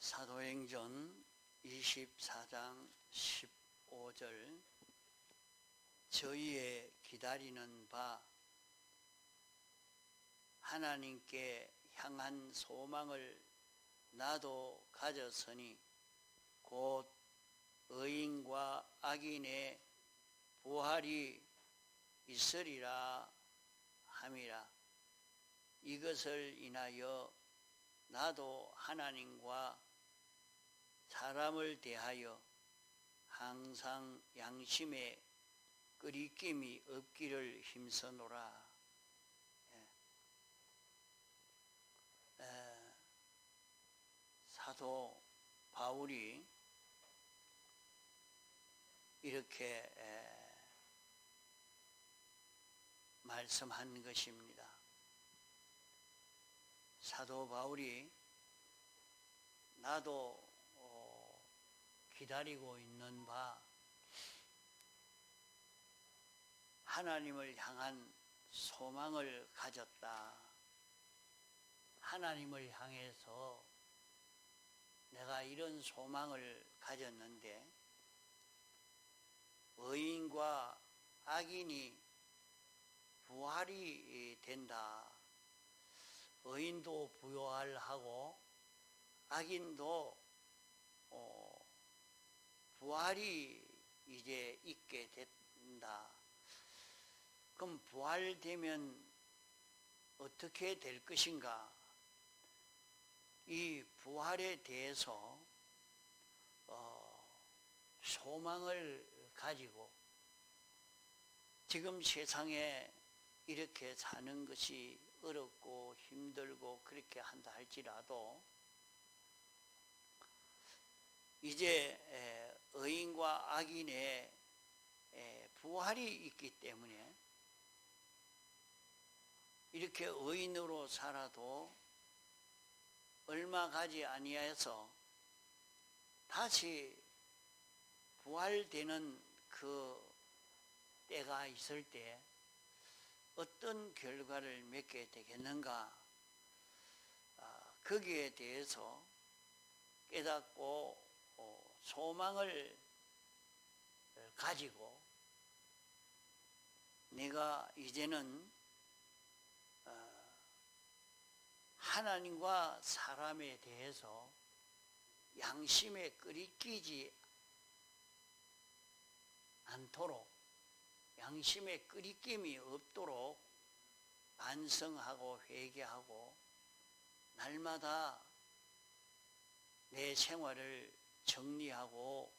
사도행전 24장 15절 저희의 기다리는 바 하나님께 향한 소망을 나도 가졌으니 곧 의인과 악인의 부활이 있으리라 함이라. 이것을 인하여 나도 하나님과 사람을 대하여 항상 양심에 끄리낌이 없기를 힘써노라. 사도 바울이 이렇게 말씀한 것입니다. 사도 바울이 나도 기다리고 있는 바 하나님을 향한 소망을 가졌다. 하나님을 향해서 내가 이런 소망을 가졌는데 의인과 악인이 부활이 된다. 의인도 부활하고 악인도 부활이 이제 있게 된다. 그럼 부활되면 어떻게 될 것인가? 이 부활에 대해서 소망을 가지고 지금 세상에 이렇게 사는 것이 어렵고 힘들고 그렇게 한다 할지라도 이제 의인과 악인의 부활이 있기 때문에 이렇게 의인으로 살아도 얼마 가지 아니해서 다시 부활되는 그 때가 있을 때 어떤 결과를 맺게 되겠는가? 거기에 대해서 깨닫고 소망을 가지고 내가 이제는 하나님과 사람에 대해서 양심에 끄리끼지 않도록 양심에 끄리낌이 없도록 반성하고 회개하고 날마다 내 생활을 정리하고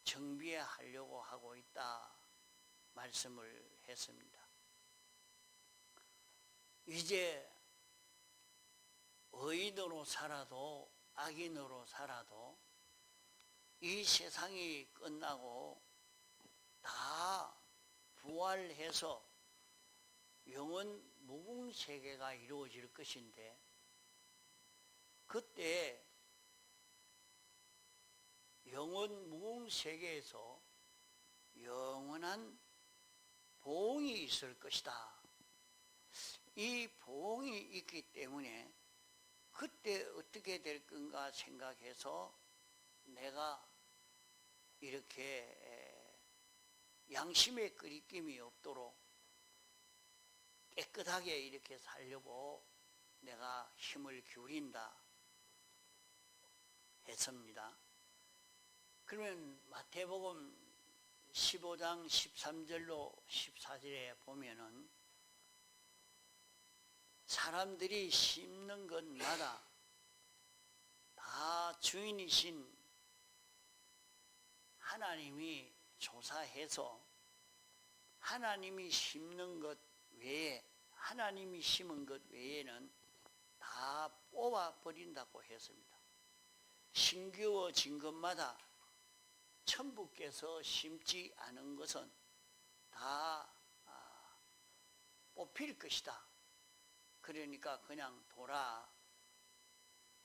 정비하려고 하고 있다 말씀을 했습니다. 이제 의인으로 살아도 악인으로 살아도 이 세상이 끝나고 다 부활해서 영원 무궁세계가 이루어질 것인데 그때 영원 무궁세계에서 영원한 보응이 있을 것이다. 이 보응이 있기 때문에 그때 어떻게 될 건가 생각해서 내가 이렇게 양심에 끄리낌이 없도록 깨끗하게 이렇게 살려고 내가 힘을 기울인다 했습니다. 그러면 마태복음 15장 13절로 14절에 보면은 사람들이 심는 것마다 다 주인이신 하나님이 조사해서 하나님이 심는 것 외에 하나님이 심은 것 외에는 다 뽑아버린다고 했습니다. 심겨진 것마다 천부께서 심지 않은 것은 다 뽑힐 것이다. 그러니까 그냥 둬라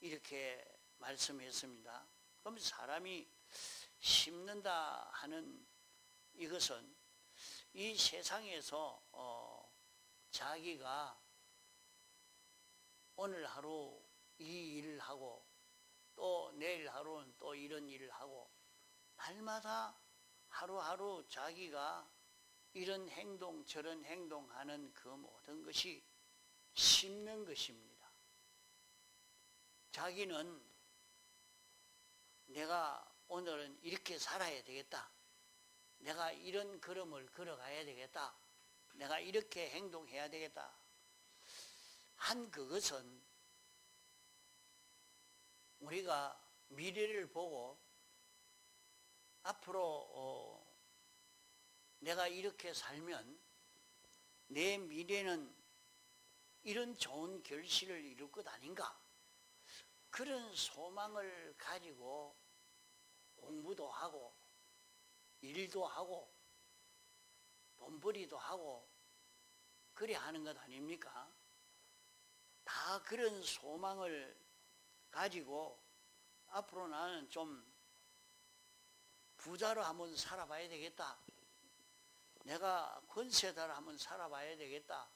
이렇게 말씀했습니다. 그럼 사람이 심는다 하는 이것은 이 세상에서 자기가 오늘 하루 이 일을 하고 내일 하루는 또 이런 일을 하고 날마다 하루하루 자기가 이런 행동 저런 행동하는 그 모든 것이 심는 것입니다. 자기는 내가 오늘은 이렇게 살아야 되겠다. 내가 이런 걸음을 걸어가야 되겠다. 내가 이렇게 행동해야 되겠다. 한 그것은 우리가 미래를 보고 앞으로 내가 이렇게 살면 내 미래는 이런 좋은 결실을 이룰 것 아닌가? 그런 소망을 가지고 공부도 하고 일도 하고 돈벌이도 하고 그래 하는 것 아닙니까? 다 그런 소망을 가지고 앞으로 나는 좀 부자로 한번 살아봐야 되겠다. 내가 권세자로 한번 살아봐야 되겠다.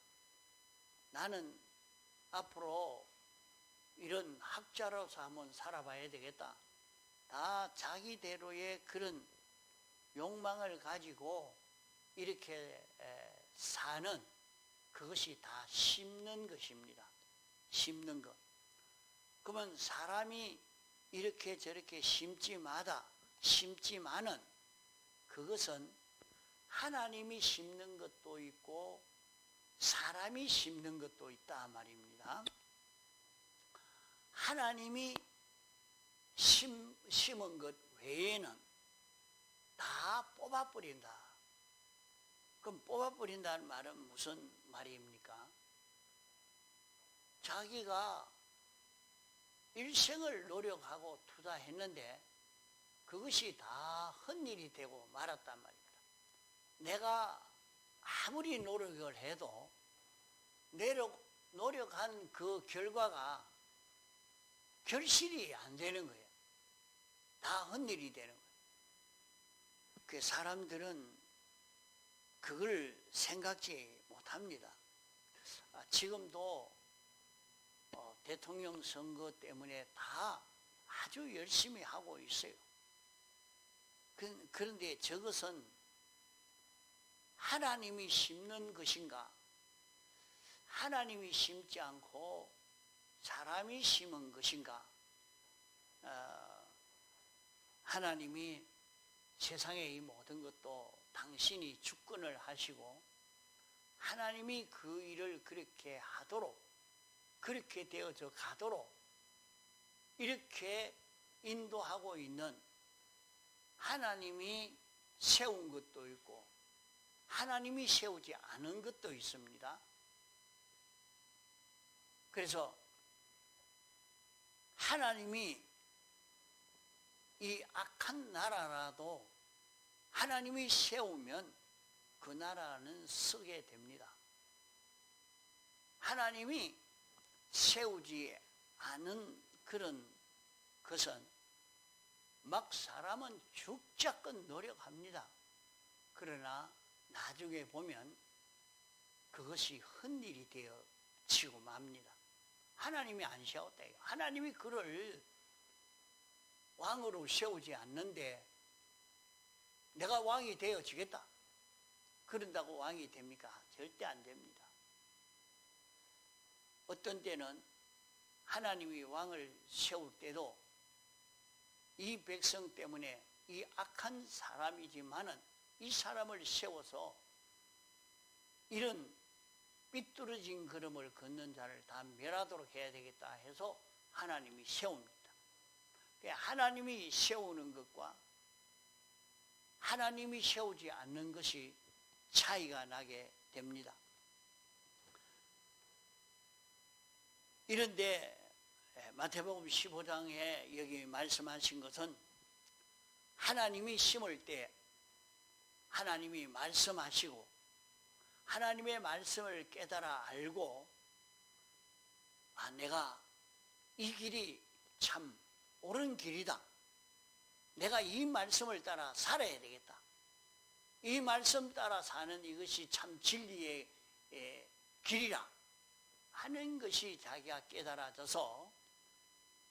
나는 앞으로 이런 학자로서 한번 살아봐야 되겠다. 다 자기대로의 그런 욕망을 가지고 이렇게 사는 그것이 다 심는 것입니다. 심는 것. 그러면 사람이 이렇게 저렇게 심지만은 그것은 하나님이 심는 것도 있고 사람이 심는 것도 있다 말입니다. 하나님이 심은 것 외에는 다 뽑아버린다. 그럼 뽑아버린다는 말은 무슨 말입니까? 자기가 일생을 노력하고 투자했는데 그것이 다 헛일이 되고 말았단 말입니다. 내가 아무리 노력을 해도 노력한 그 결과가 결실이 안 되는 거예요. 다 헛일이 되는 거예요. 그 사람들은 그걸 생각지 못합니다. 지금도 대통령 선거 때문에 다 아주 열심히 하고 있어요. 그런데 저것은 하나님이 심는 것인가? 하나님이 심지 않고 사람이 심은 것인가? 하나님이 세상의 이 모든 것도 당신이 주권을 하시고 하나님이 그 일을 그렇게 하도록 그렇게 되어져 가도록 이렇게 인도하고 있는 하나님이 세운 것도 있고 하나님이 세우지 않은 것도 있습니다. 그래서 하나님이 이 악한 나라라도 하나님이 세우면 그 나라는 서게 됩니다. 하나님이 세우지 않은 그런 것은 막 사람은 죽자껏 노력합니다. 그러나 나중에 보면 그것이 헛일이 되어 지고 맙니다. 하나님이 안 세웠다. 하나님이 그를 왕으로 세우지 않는데 내가 왕이 되어지겠다. 그런다고 왕이 됩니까? 절대 안 됩니다. 어떤 때는 하나님이 왕을 세울 때도 이 백성 때문에 이 악한 사람이지만은 이 사람을 세워서 이런 삐뚤어진 걸음을 걷는 자를 다 멸하도록 해야 되겠다 해서 하나님이 세웁니다. 하나님이 세우는 것과 하나님이 세우지 않는 것이 차이가 나게 됩니다. 이런데 마태복음 15장에 여기 말씀하신 것은 하나님이 심을 때 하나님이 말씀하시고 하나님의 말씀을 깨달아 알고 내가 이 길이 참 옳은 길이다. 내가 이 말씀을 따라 살아야 되겠다. 이 말씀 따라 사는 이것이 참 진리의 길이라 하는 것이 자기가 깨달아져서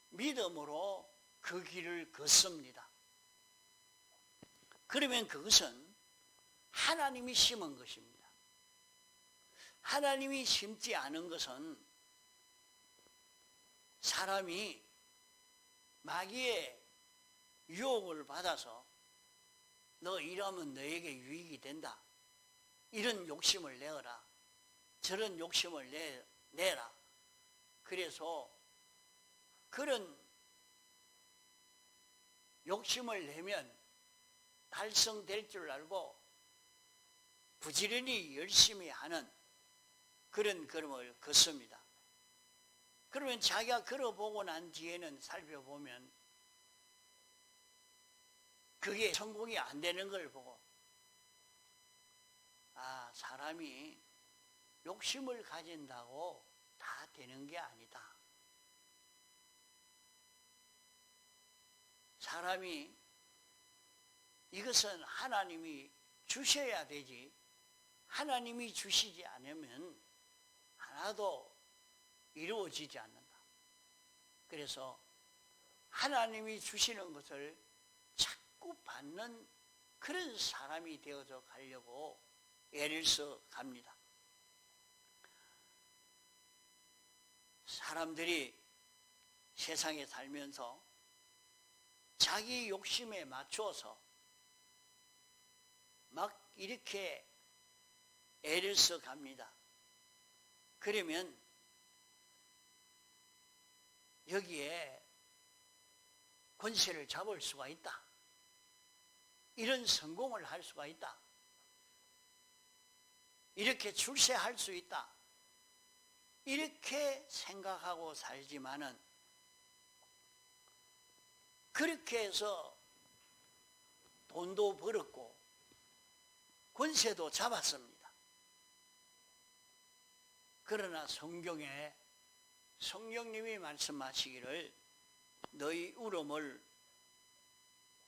믿음으로 그 길을 걷습니다. 그러면 그것은 하나님이 심은 것입니다. 하나님이 심지 않은 것은 사람이 마귀의 유혹을 받아서 너 이러면 너에게 유익이 된다, 이런 욕심을 내어라, 저런 욕심을 내라. 그래서 그런 욕심을 내면 달성될 줄 알고 부지런히 열심히 하는 그런 걸음을 걷습니다. 그러면 자기가 걸어보고 난 뒤에는 살펴보면 그게 성공이 안 되는 걸 보고, 아, 사람이 욕심을 가진다고 다 되는 게 아니다. 사람이 이것은 하나님이 주셔야 되지, 하나님이 주시지 않으면 하나도 이루어지지 않는다. 그래서 하나님이 주시는 것을 자꾸 받는 그런 사람이 되어서 가려고 애를 써 갑니다. 사람들이 세상에 살면서 자기 욕심에 맞추어서 막 이렇게 애를 써 갑니다. 그러면 여기에 권세를 잡을 수가 있다, 이런 성공을 할 수가 있다, 이렇게 출세할 수 있다, 이렇게 생각하고 살지만은 그렇게 해서 돈도 벌었고 권세도 잡았습니다. 그러나 성경에 성령님이 말씀하시기를 너희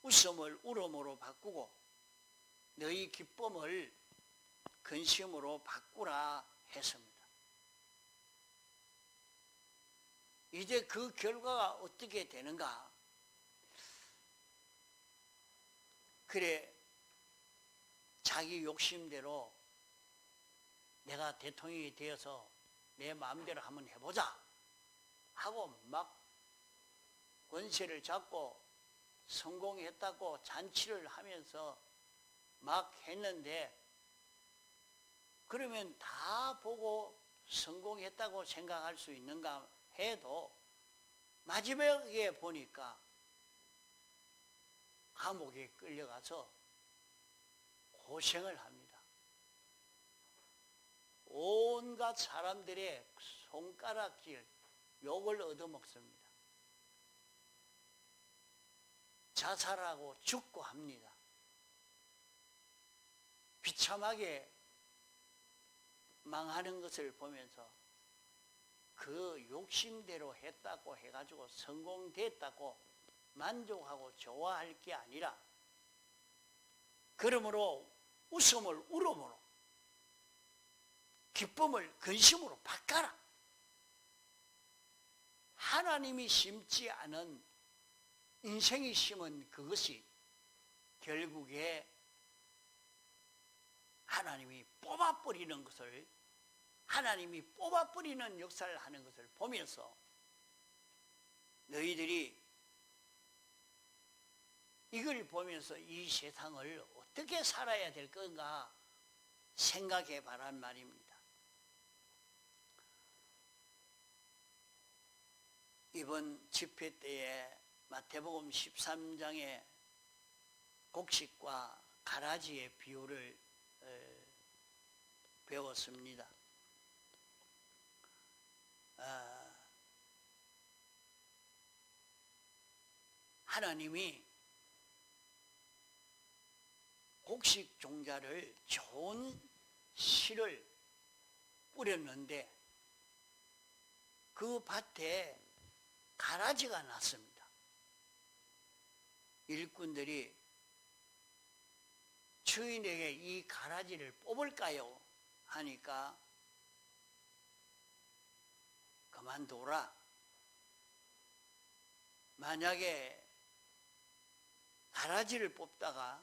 웃음을 울음으로 바꾸고 너희 기쁨을 근심으로 바꾸라 했습니다. 이제 그 결과가 어떻게 되는가? 그래, 자기 욕심대로 내가 대통령이 되어서 내 마음대로 한번 해보자 하고 막 권세를 잡고 성공했다고 잔치를 하면서 막 했는데, 그러면 다 보고 성공했다고 생각할 수 있는가 해도 마지막에 보니까 감옥에 끌려가서 고생을 합니다. 온갖 사람들의 손가락질, 욕을 얻어먹습니다. 자살하고 죽고 합니다. 비참하게 망하는 것을 보면서 그 욕심대로 했다고 해가지고 성공됐다고 만족하고 좋아할 게 아니라, 그러므로 웃음을 울음으로, 기쁨을 근심으로 바꿔라. 하나님이 심지 않은 인생이 심은 그것이 결국에 하나님이 뽑아버리는 것을, 하나님이 뽑아버리는 역사를 하는 것을 보면서 너희들이 이걸 보면서 이 세상을 어떻게 살아야 될 건가 생각해 바란 말입니다. 이번 집회 때에 마태복음 13장의 곡식과 가라지의 비유를 배웠습니다. 하나님이 곡식 종자를 좋은 씨를 뿌렸는데 그 밭에 가라지가 났습니다. 일꾼들이 주인에게 이 가라지를 뽑을까요? 하니까 그만둬라. 만약에 가라지를 뽑다가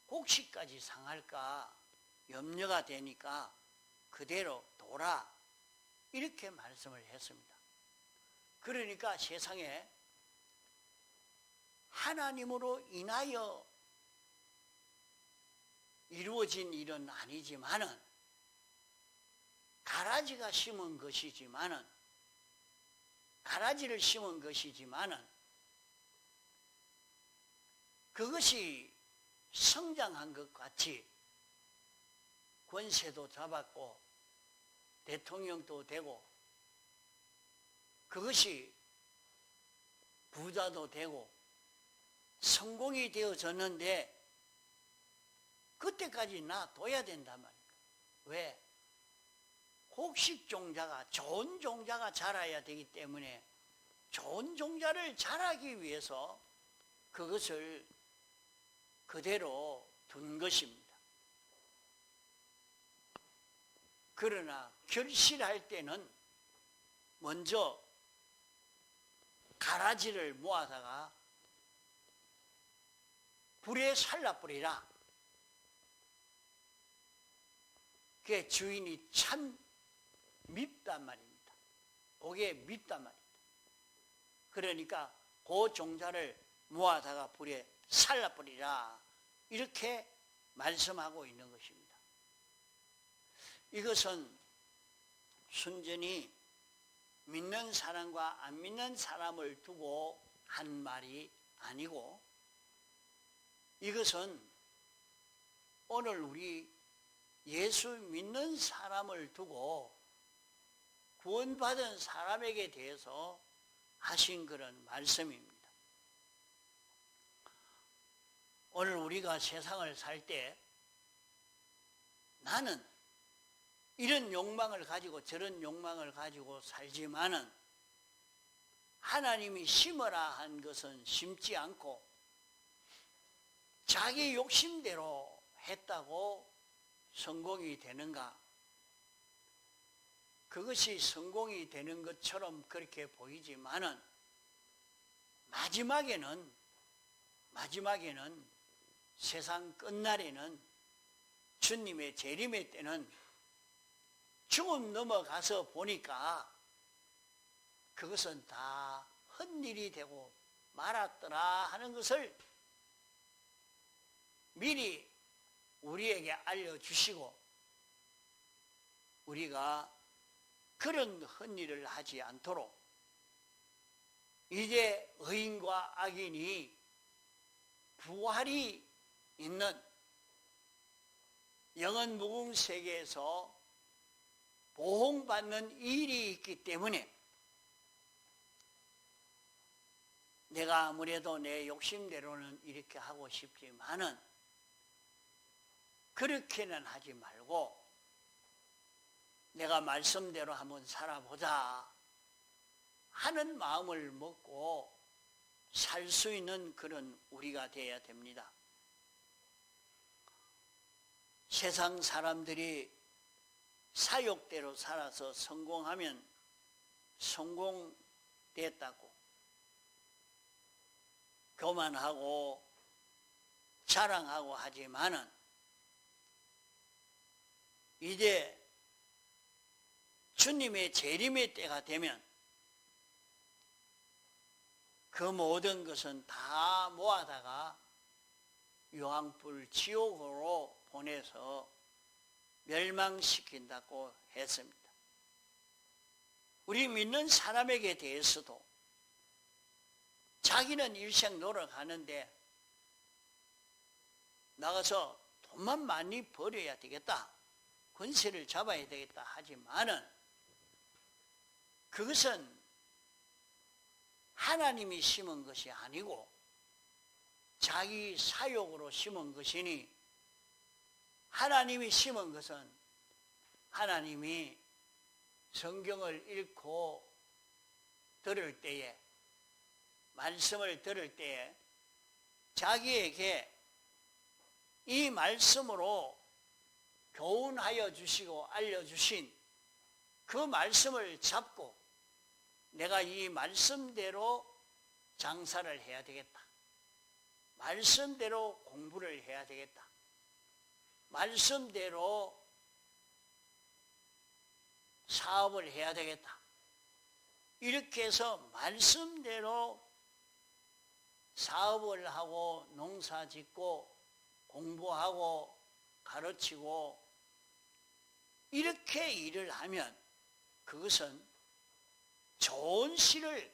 곡식까지 상할까 염려가 되니까 그대로 둬라, 이렇게 말씀을 했습니다. 그러니까 세상에 하나님으로 인하여 이루어진 일은 아니지만은, 가라지가 심은 것이지만은, 가라지를 심은 것이지만은 그것이 성장한 것 같이 권세도 잡았고 대통령도 되고 그것이 부자도 되고 성공이 되어졌는데 그때까지 놔둬야 된단 말이에요. 왜? 곡식 종자가, 좋은 종자가 자라야 되기 때문에 좋은 종자를 자라기 위해서 그것을 그대로 둔 것입니다. 그러나 결실할 때는 먼저 가라지를 모아다가 불에 살라뿌리라. 그게 주인이 참 밉단 말입니다. 그게 밉단 말입니다. 그러니까 그 종자를 모아다가 불에 살라뿌리라, 이렇게 말씀하고 있는 것입니다. 이것은 순전히 믿는 사람과 안 믿는 사람을 두고 한 말이 아니고, 이것은 오늘 우리 예수 믿는 사람을 두고 구원받은 사람에게 대해서 하신 그런 말씀입니다. 오늘 우리가 세상을 살 때 나는 이런 욕망을 가지고 저런 욕망을 가지고 살지만은 하나님이 심으라 한 것은 심지 않고 자기 욕심대로 했다고 성공이 되는가? 그것이 성공이 되는 것처럼 그렇게 보이지만은 마지막에는 세상 끝날에는 주님의 재림의 때는 죽음 넘어가서 보니까 그것은 다 헛일이 되고 말았더라 하는 것을 미리 우리에게 알려주시고, 우리가 그런 헛일을 하지 않도록 이제 의인과 악인이 부활이 있는 영원 무궁 세계에서 보응받는 일이 있기 때문에 내가 아무래도 내 욕심대로는 이렇게 하고 싶지만은 그렇게는 하지 말고 내가 말씀대로 한번 살아보자 하는 마음을 먹고 살 수 있는 그런 우리가 되어야 됩니다. 세상 사람들이 사욕대로 살아서 성공하면 성공됐다고 교만하고 자랑하고 하지만은 이제 주님의 재림의 때가 되면 그 모든 것은 다 모아다가 유황불 지옥으로 보내서 멸망시킨다고 했습니다. 우리 믿는 사람에게 대해서도 자기는 일생 노력하는데 나가서 돈만 많이 벌어야 되겠다, 권세를 잡아야 되겠다 하지만은 그것은 하나님이 심은 것이 아니고 자기 사욕으로 심은 것이니, 하나님이 심은 것은 하나님이 성경을 읽고 들을 때에, 말씀을 들을 때에 자기에게 이 말씀으로 교훈하여 주시고 알려주신 그 말씀을 잡고 내가 이 말씀대로 장사를 해야 되겠다, 말씀대로 공부를 해야 되겠다. 말씀대로 사업을 해야 되겠다. 이렇게 해서 말씀대로 사업을 하고 농사 짓고 공부하고 가르치고 이렇게 일을 하면 그것은 좋은 씨를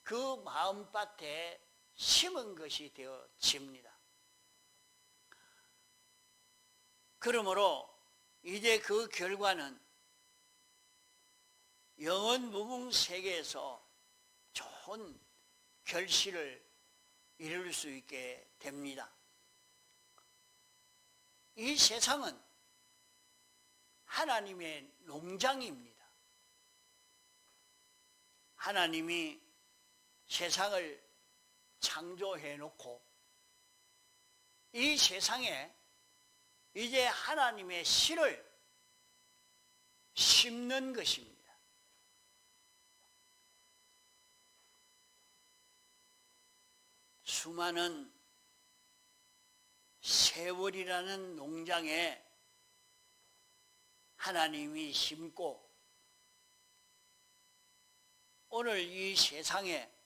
그 마음밭에 심은 것이 되어집니다. 그러므로 이제 그 결과는 영원 무궁 세계에서 좋은 결실을 이룰 수 있게 됩니다. 이 세상은 하나님의 농장입니다. 하나님이 세상을 창조해 놓고 이 세상에 이제 하나님의 씨를 심는 것입니다. 수많은 세월이라는 농장에 하나님이 심고 오늘 이 세상에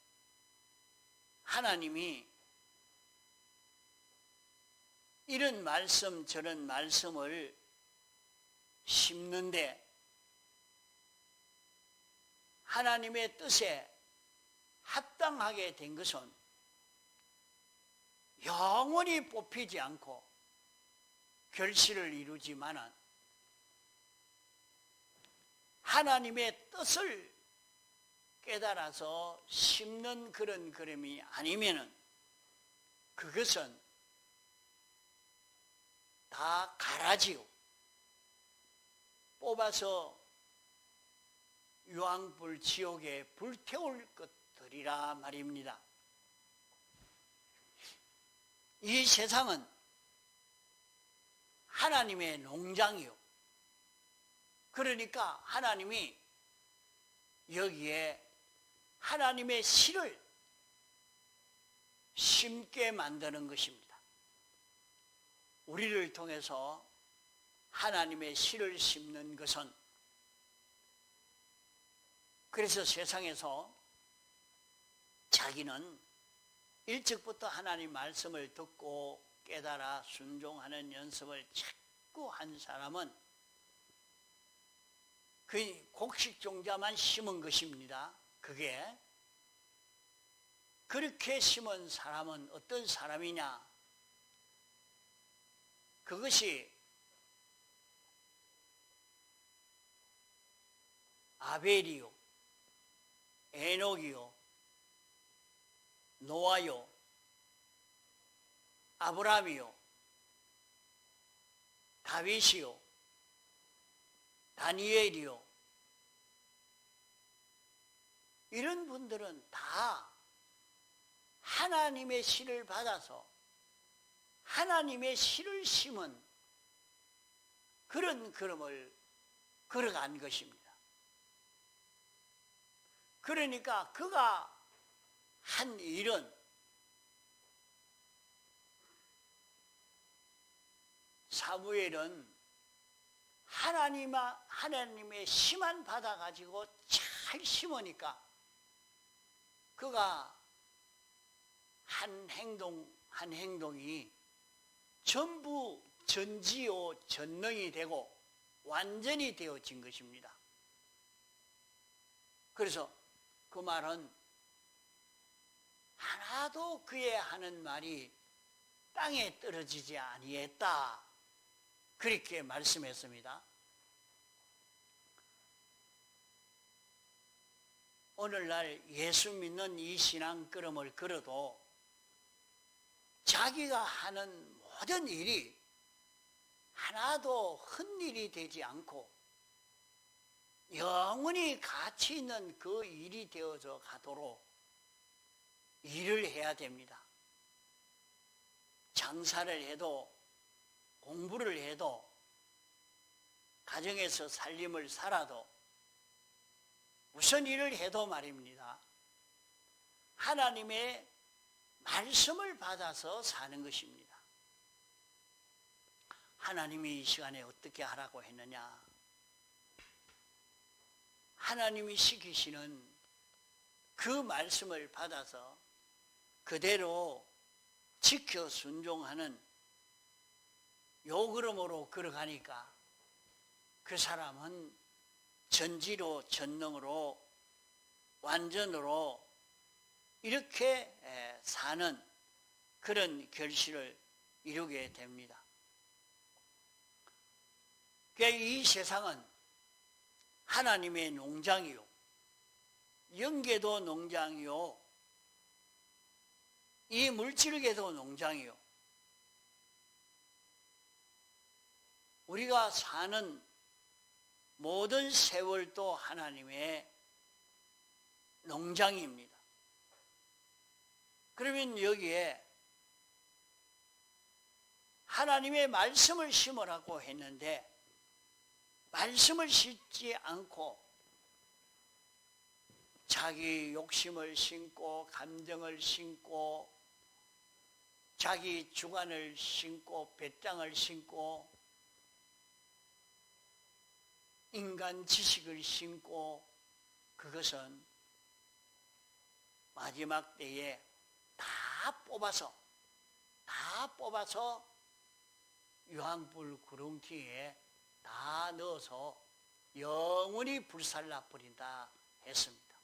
하나님이 이런 말씀 저런 말씀을 심는데 하나님의 뜻에 합당하게 된 것은 영원히 뽑히지 않고 결실을 이루지만은 하나님의 뜻을 깨달아서 심는 그런 그림이 아니면은 그것은 다 가라지요. 뽑아서 유황불 지옥에 불태울 것들이라 말입니다. 이 세상은 하나님의 농장이요. 그러니까 하나님이 여기에 하나님의 씨를 심게 만드는 것입니다. 우리를 통해서 하나님의 씨를 심는 것은 그래서 세상에서 자기는 일찍부터 하나님 말씀을 듣고 깨달아 순종하는 연습을 자꾸 한 사람은 그 곡식종자만 심은 것입니다. 그게 그렇게 심은 사람은 어떤 사람이냐? 그것이 아벨이요, 에녹이요, 노아요, 아브라함이요, 다윗이요, 다니엘이요. 이런 분들은 다 하나님의 씨를 받아서 하나님의 씨를 심은 그런 걸음을 걸어간 것입니다. 그러니까 그가 한 일은 사무엘은 하나님의 씨만 받아가지고 잘 심으니까 그가 한 행동이 전부 전지요 전능이 되고 완전히 되어진 것입니다. 그래서 그 말은 하나도 그의 하는 말이 땅에 떨어지지 아니했다. 그렇게 말씀했습니다. 오늘날 예수 믿는 이 신앙 걸음을 걸어도 자기가 하는 모든 일이 하나도 헛일이 되지 않고 영원히 가치 있는 그 일이 되어져 가도록 일을 해야 됩니다. 장사를 해도 공부를 해도 가정에서 살림을 살아도 무슨 일을 해도 말입니다. 하나님의 말씀을 받아서 사는 것입니다. 하나님이 이 시간에 어떻게 하라고 했느냐? 하나님이 시키시는 그 말씀을 받아서 그대로 지켜 순종하는 요 걸음으로 걸어가니까 그 사람은 전지로 전능으로 완전으로 이렇게 사는 그런 결실을 이루게 됩니다. 그러니까 이 세상은 하나님의 농장이요, 영계도 농장이요, 이 물질계도 농장이요, 우리가 사는 모든 세월도 하나님의 농장입니다. 그러면 여기에 하나님의 말씀을 심으라고 했는데 말씀을 심지 않고 자기 욕심을 심고 감정을 심고 자기 주관을 심고 배짱을 심고 인간 지식을 심고 그것은 마지막 때에 다 뽑아서 유황불 구렁텅이에 다 넣어서 영원히 불살라 버린다 했습니다.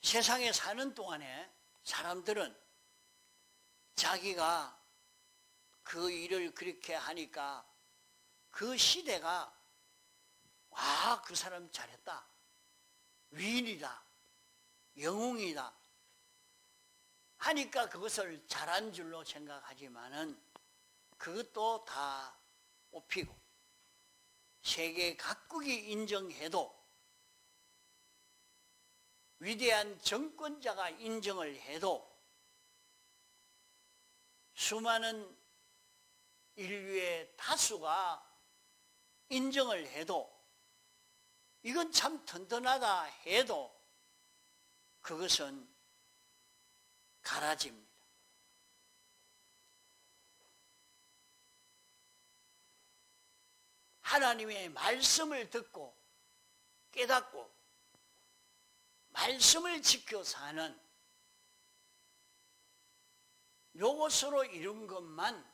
세상에 사는 동안에 사람들은 자기가 그 일을 그렇게 하니까 그 시대가 와, 그 사람 잘했다, 위인이다, 영웅이다 하니까 그것을 잘한 줄로 생각하지만은 그것도 다 뽑히고 세계 각국이 인정해도 위대한 정권자가 인정을 해도 수많은 인류의 다수가 인정을 해도 이건 참 든든하다 해도 그것은 가라집니다. 하나님의 말씀을 듣고 깨닫고 말씀을 지켜 사는 요것으로 이룬 것만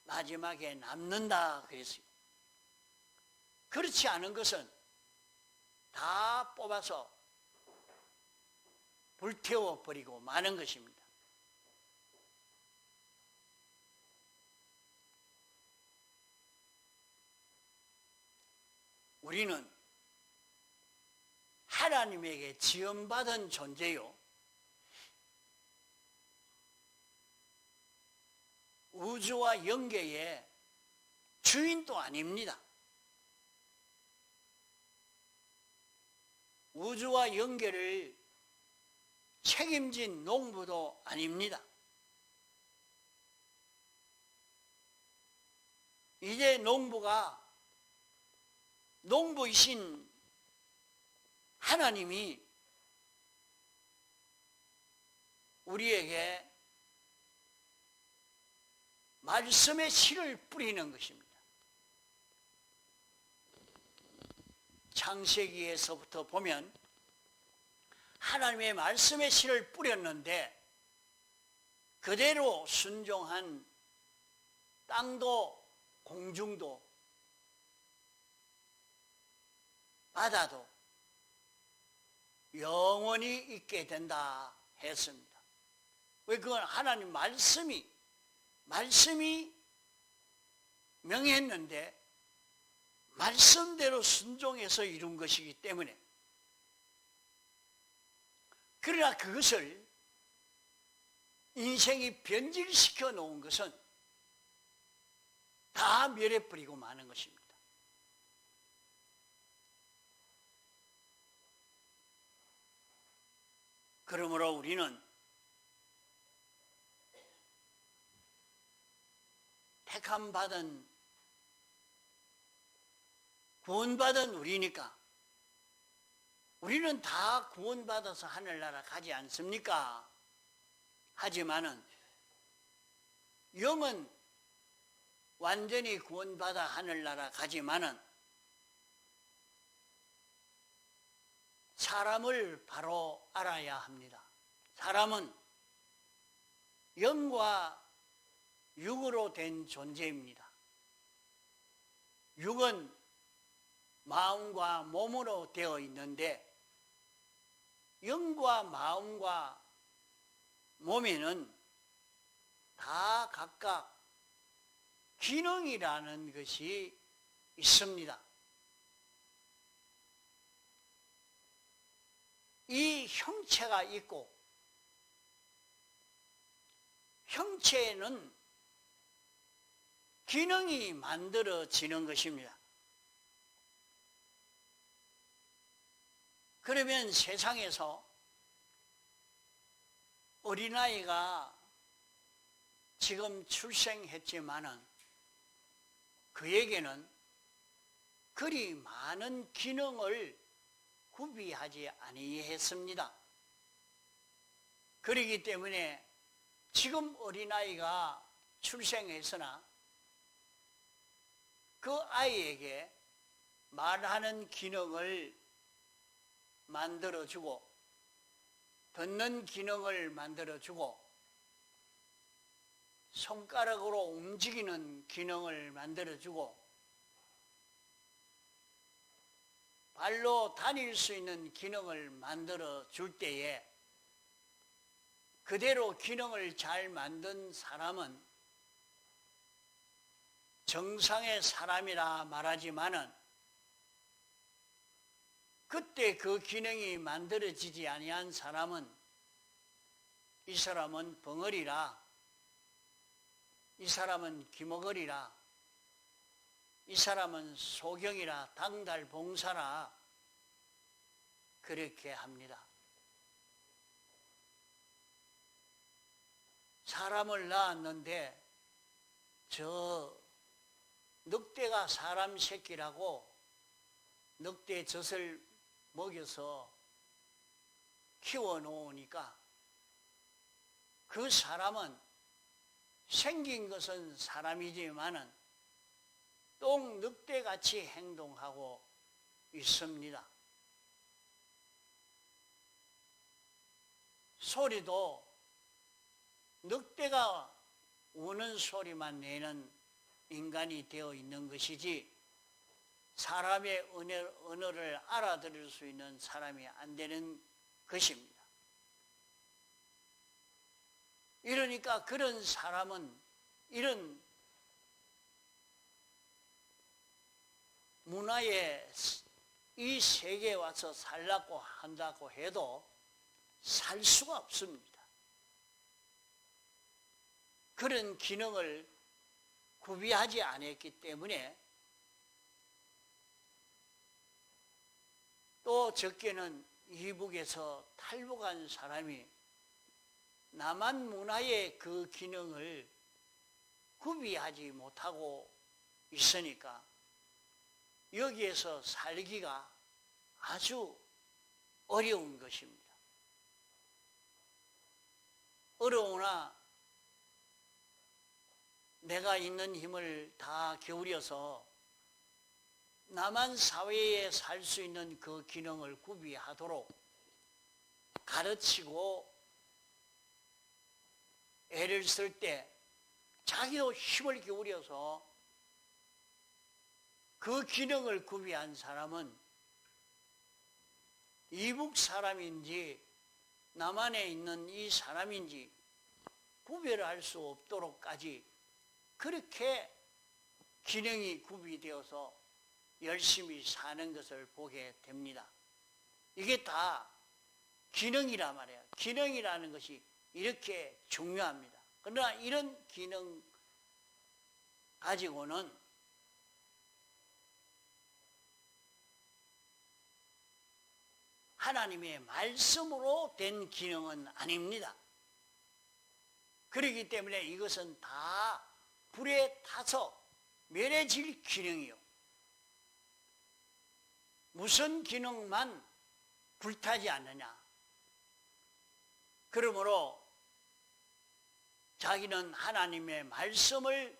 마지막에 남는다 그랬어요. 그렇지 않은 것은 다 뽑아서 불태워버리고 마는 것입니다. 우리는 하나님에게 지음받은 존재요, 우주와 영계의 주인도 아닙니다. 우주와 영계를 책임진 농부도 아닙니다. 이제 농부가 농부이신 하나님이 우리에게 말씀의 씨를 뿌리는 것입니다. 창세기에서부터 보면 하나님의 말씀의 씨를 뿌렸는데 그대로 순종한 땅도 공중도 바다도 영원히 있게 된다 했습니다. 왜? 그건 하나님 말씀이 명했는데 말씀대로 순종해서 이룬 것이기 때문에. 그러나 그것을 인생이 변질시켜 놓은 것은 다 멸해버리고 마는 것입니다. 그러므로 우리는 택함받은 구원받은 우리니까 우리는 다 구원받아서 하늘나라 가지 않습니까? 하지만은 영은 완전히 구원받아 하늘나라 가지만은 사람을 바로 알아야 합니다. 사람은 영과 육으로 된 존재입니다. 육은 마음과 몸으로 되어 있는데 영과 마음과 몸에는 다 각각 기능이라는 것이 있습니다. 이 형체가 있고 형체에는 기능이 만들어지는 것입니다. 그러면 세상에서 어린아이가 지금 출생했지만은 그에게는 그리 많은 기능을 구비하지 아니했습니다. 그렇기 때문에 지금 어린아이가 출생했으나 그 아이에게 말하는 기능을 만들어주고 듣는 기능을 만들어주고 손가락으로 움직이는 기능을 만들어주고 발로 다닐 수 있는 기능을 만들어줄 때에 그대로 기능을 잘 만든 사람은 정상의 사람이라 말하지만은 그때 그 기능이 만들어지지 아니한 사람은 이 사람은 벙어리라, 이 사람은 기머거리라, 이 사람은 소경이라, 당달봉사라 그렇게 합니다. 사람을 낳았는데 저 늑대가 사람 새끼라고 늑대 젖을 먹여서 키워놓으니까 그 사람은 생긴 것은 사람이지만은 똥 늑대같이 행동하고 있습니다. 소리도 늑대가 우는 소리만 내는 인간이 되어 있는 것이지 사람의 언어를 알아들을 수 있는 사람이 안 되는 것입니다. 이러니까 그런 사람은 이런 문화에 이 세계에 와서 살라고 한다고 해도 살 수가 없습니다. 그런 기능을 구비하지 않았기 때문에 또 적게는 이북에서 탈북한 사람이 남한 문화의 그 기능을 구비하지 못하고 있으니까 여기에서 살기가 아주 어려운 것입니다. 어려우나 내가 있는 힘을 다 기울여서 남한 사회에 살 수 있는 그 기능을 구비하도록 가르치고 애를 쓸 때 자기도 힘을 기울여서 그 기능을 구비한 사람은 이북 사람인지 남한에 있는 이 사람인지 구별할 수 없도록까지 그렇게 기능이 구비되어서 열심히 사는 것을 보게 됩니다. 이게 다 기능이란 말이에요. 기능이라는 것이 이렇게 중요합니다. 그러나 이런 기능 가지고는 하나님의 말씀으로 된 기능은 아닙니다. 그렇기 때문에 이것은 다 불에 타서 멸해질 기능이요. 무슨 기능만 불타지 않느냐. 그러므로 자기는 하나님의 말씀을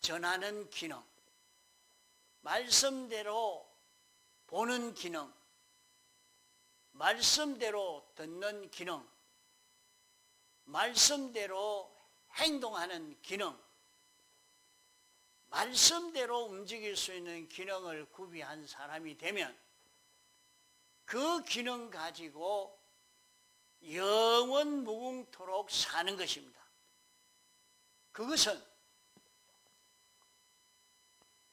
전하는 기능, 말씀대로 보는 기능, 말씀대로 듣는 기능, 말씀대로 행동하는 기능, 말씀대로 움직일 수 있는 기능을 구비한 사람이 되면 그 기능 가지고 영원 무궁토록 사는 것입니다. 그것은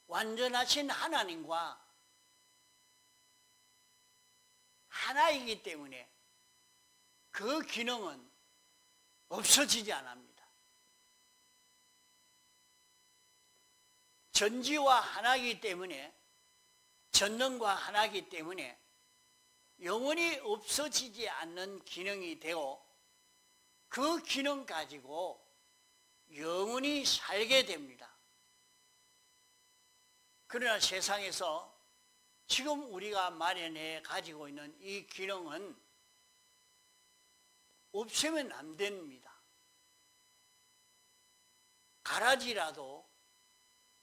완전하신 하나님과 하나이기 때문에 그 기능은 없어지지 않습니다. 전지와 하나이기 때문에, 전능과 하나이기 때문에 영원히 없어지지 않는 기능이 되고 그 기능 가지고 영원히 살게 됩니다. 그러나 세상에서 지금 우리가 마련해 가지고 있는 이 기능은 없애면 안 됩니다. 가라지라도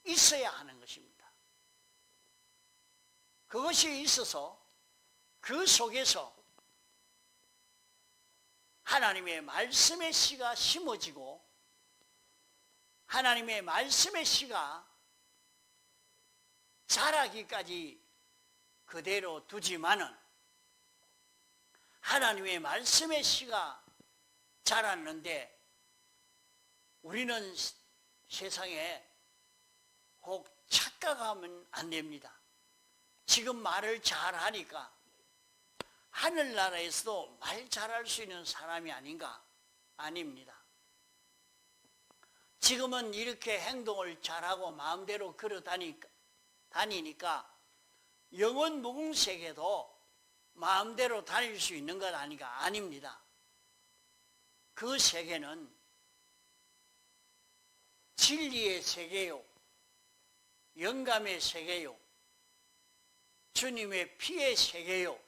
있어야 하는 것입니다. 그것이 있어서 그 속에서 하나님의 말씀의 씨가 심어지고 하나님의 말씀의 씨가 자라기까지 그대로 두지만은 하나님의 말씀의 씨가 자랐는데 우리는 세상에 꼭 착각하면 안 됩니다. 지금 말을 잘하니까 하늘나라에서도 말 잘할 수 있는 사람이 아닌가? 아닙니다. 지금은 이렇게 행동을 잘하고 마음대로 걸어 다니니까 영원 무궁세계도 마음대로 다닐 수 있는 것 아닌가? 아닙니다. 그 세계는 진리의 세계요, 영감의 세계요, 주님의 피의 세계요,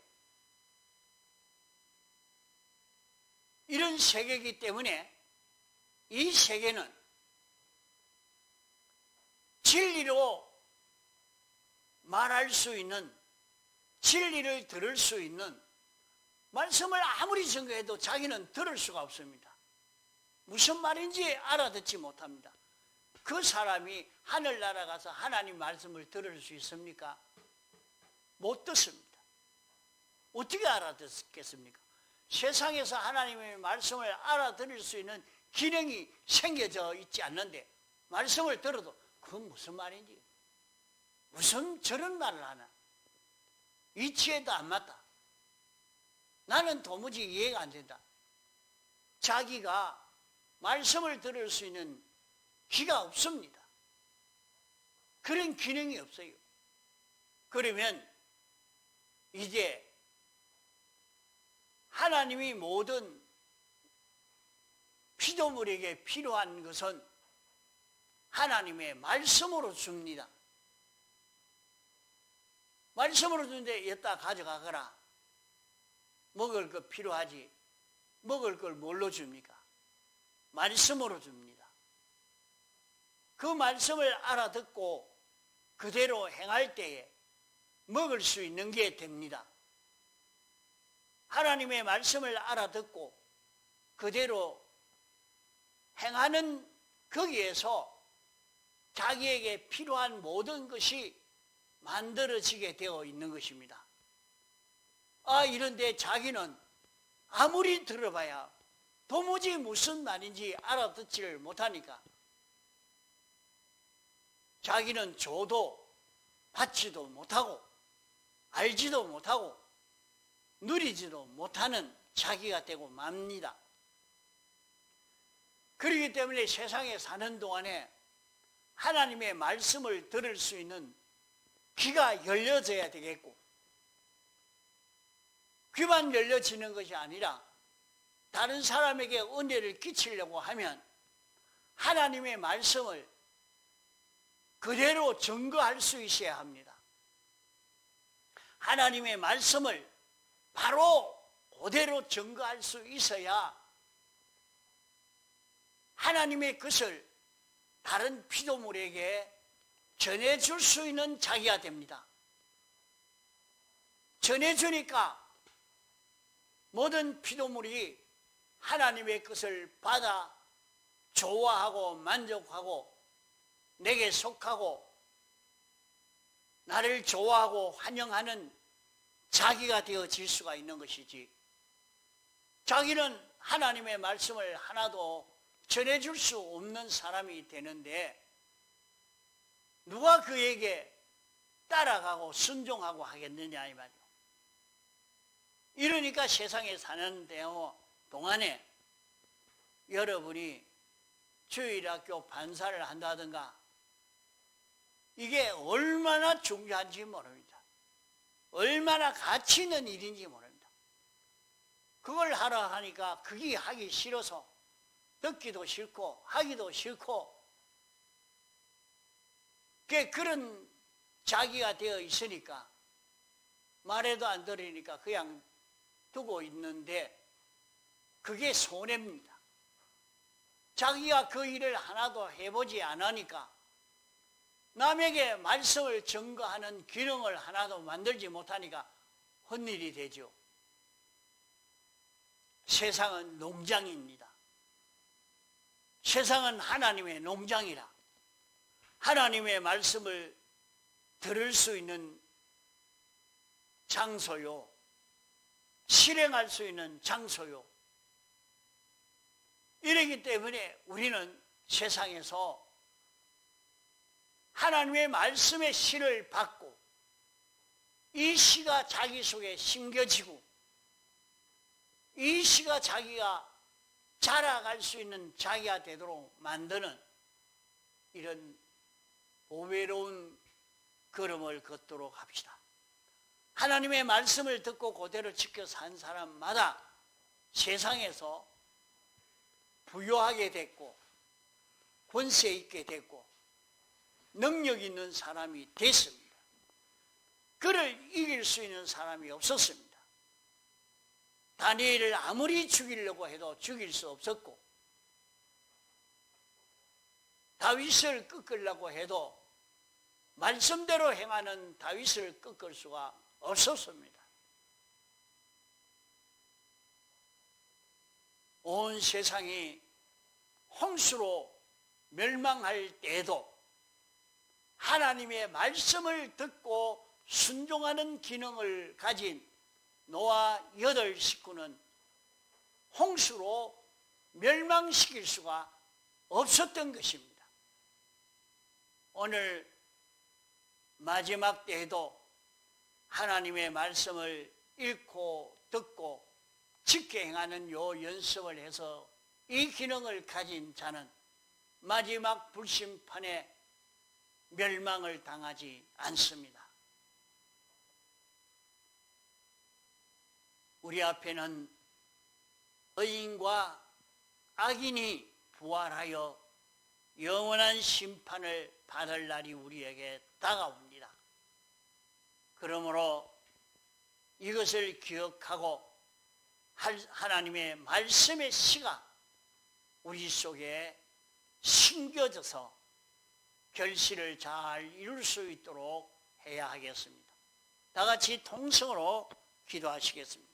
이런 세계이기 때문에 이 세계는 진리로 말할 수 있는, 진리를 들을 수 있는 말씀을 아무리 증거해도 자기는 들을 수가 없습니다. 무슨 말인지 알아듣지 못합니다. 그 사람이 하늘나라 가서 하나님 말씀을 들을 수 있습니까? 못 듣습니다. 어떻게 알아듣겠습니까? 세상에서 하나님의 말씀을 알아들을 수 있는 기능이 생겨져 있지 않는데 말씀을 들어도 그건 무슨 말인지, 무슨 저런 말을 하나, 이치에도 안 맞다, 나는 도무지 이해가 안 된다. 자기가 말씀을 들을 수 있는 귀가 없습니다. 그런 기능이 없어요. 그러면 이제 하나님이 모든 피조물에게 필요한 것은 하나님의 말씀으로 줍니다. 말씀으로 주는데 여기다 가져가거라. 먹을 것 필요하지. 먹을 걸 뭘로 줍니까? 말씀으로 줍니다. 그 말씀을 알아듣고 그대로 행할 때에 먹을 수 있는 게 됩니다. 하나님의 말씀을 알아듣고 그대로 행하는 거기에서 자기에게 필요한 모든 것이 만들어지게 되어 있는 것입니다. 이런데 자기는 아무리 들어봐야 도무지 무슨 말인지 알아듣지를 못하니까 자기는 줘도 받지도 못하고 알지도 못하고 누리지도 못하는 자기가 되고 맙니다. 그렇기 때문에 세상에 사는 동안에 하나님의 말씀을 들을 수 있는 귀가 열려져야 되겠고, 귀만 열려지는 것이 아니라 다른 사람에게 은혜를 끼치려고 하면 하나님의 말씀을 그대로 증거할 수 있어야 합니다. 하나님의 말씀을 바로 그대로 증거할 수 있어야 하나님의 것을 다른 피조물에게 전해줄 수 있는 자기가 됩니다. 전해주니까 모든 피조물이 하나님의 것을 받아 좋아하고 만족하고 내게 속하고 나를 좋아하고 환영하는 자기가 되어질 수가 있는 것이지, 자기는 하나님의 말씀을 하나도 전해줄 수 없는 사람이 되는데 누가 그에게 따라가고 순종하고 하겠느냐 이 말이요. 이러니까 세상에 사는 동안에 여러분이 주일학교 반사를 한다든가 이게 얼마나 중요한지 모릅니다. 얼마나 가치 있는 일인지 모릅니다. 그걸 하라 하니까 그게 하기 싫어서 듣기도 싫고 하기도 싫고 그런 자기가 되어 있으니까 말해도 안 들으니까 그냥 두고 있는데 그게 손해입니다. 자기가 그 일을 하나도 해보지 않으니까 남에게 말씀을 증거하는 기능을 하나도 만들지 못하니까 헛일이 되죠. 세상은 농장입니다. 세상은 하나님의 농장이라 하나님의 말씀을 들을 수 있는 장소요, 실행할 수 있는 장소요. 이러기 때문에 우리는 세상에서 하나님의 말씀의 씨를 받고 이 씨가 자기 속에 심겨지고 이 씨가 자기가 자라갈 수 있는 자기가 되도록 만드는 이런 보배로운 걸음을 걷도록 합시다. 하나님의 말씀을 듣고 그대로 지켜 산 사람마다 세상에서 부유하게 됐고 권세 있게 됐고 능력 있는 사람이 됐습니다. 그를 이길 수 있는 사람이 없었습니다. 다니엘을 아무리 죽이려고 해도 죽일 수 없었고 다윗을 꺾으려고 해도 말씀대로 행하는 다윗을 꺾을 수가 없었습니다. 온 세상이 홍수로 멸망할 때에도 하나님의 말씀을 듣고 순종하는 기능을 가진 노아 8 식구는 홍수로 멸망시킬 수가 없었던 것입니다. 오늘 마지막 때에도 하나님의 말씀을 읽고 듣고 지켜 행하는 요 연습을 해서 이 기능을 가진 자는 마지막 불심판에 멸망을 당하지 않습니다. 우리 앞에는 의인과 악인이 부활하여 영원한 심판을 받을 날이 우리에게 다가옵니다. 그러므로 이것을 기억하고 하나님의 말씀의 씨가 우리 속에 심겨져서 결실을 잘 이룰 수 있도록 해야 하겠습니다. 다 같이 통성으로 기도하시겠습니다.